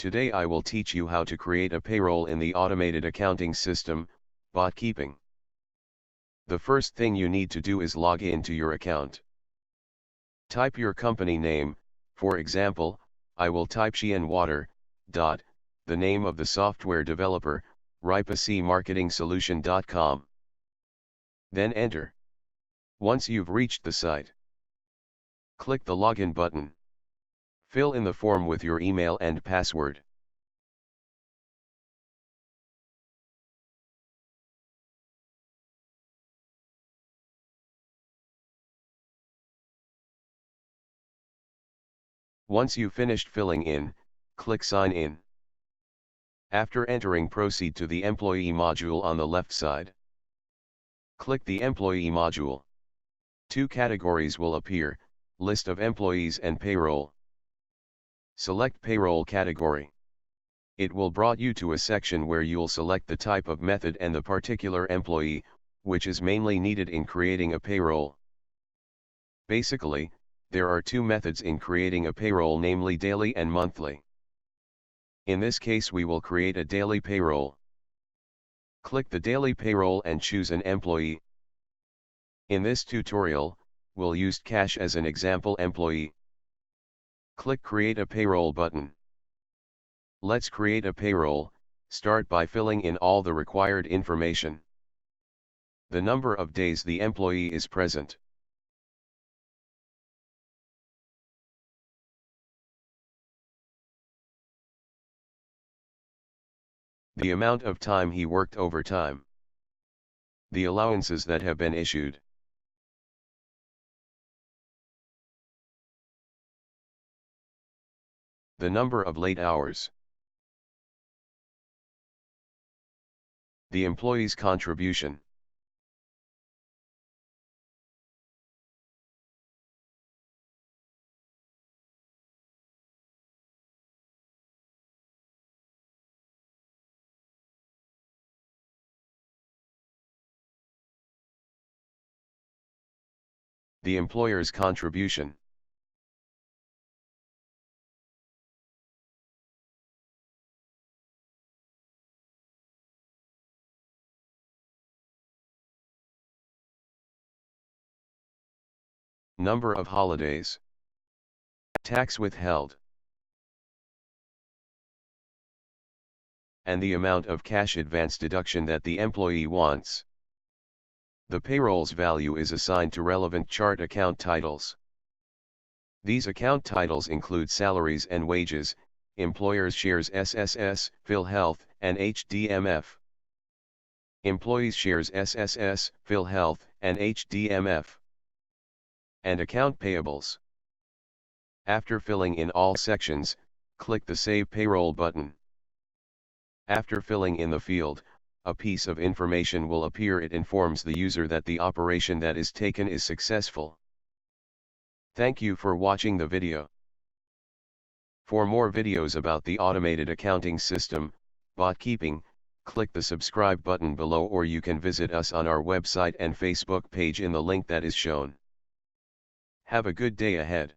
Today I will teach you how to create a payroll in the automated accounting system, Botkeeping. The first thing you need to do is log into your account. Type your company name, for example, I will type Shein Water, the name of the software developer, ripacmarketingsolution.com. Then enter. Once you've reached the site, click the login button. Fill in the form with your email and password. Once you've finished filling in, click Sign In. After entering, proceed to the Employee module on the left side. Click the Employee module. Two categories will appear, List of Employees and Payroll. Select Payroll Category. It will brought you to a section where you'll select the type of method and the particular employee, which is mainly needed in creating a payroll. Basically, there are two methods in creating a payroll, namely daily and monthly. In this case we will create a daily payroll. Click the daily payroll and choose an employee. In this tutorial, we'll use Cash as an example employee. Click Create a Payroll button. Let's create a payroll. Start by filling in all the required information. The number of days the employee is present. The amount of time he worked overtime. The allowances that have been issued. The number of late hours. The employee's contribution. The employer's contribution. Number of holidays. Tax withheld. And the amount of cash advance deduction that the employee wants. The payroll's value is assigned to relevant chart account titles. These account titles include salaries and wages, employers' shares SSS, PhilHealth, and HDMF. Employees' shares SSS, PhilHealth, and HDMF. And account payables. After filling in all sections, click the Save Payroll button. After filling in the field, a piece of information will appear. It informs the user that the operation that is taken is successful. Thank you for watching the video. For more videos about the automated accounting system, Botkeeping, click the subscribe button below, or you can visit us on our website and Facebook page in the link that is shown. Have a good day ahead.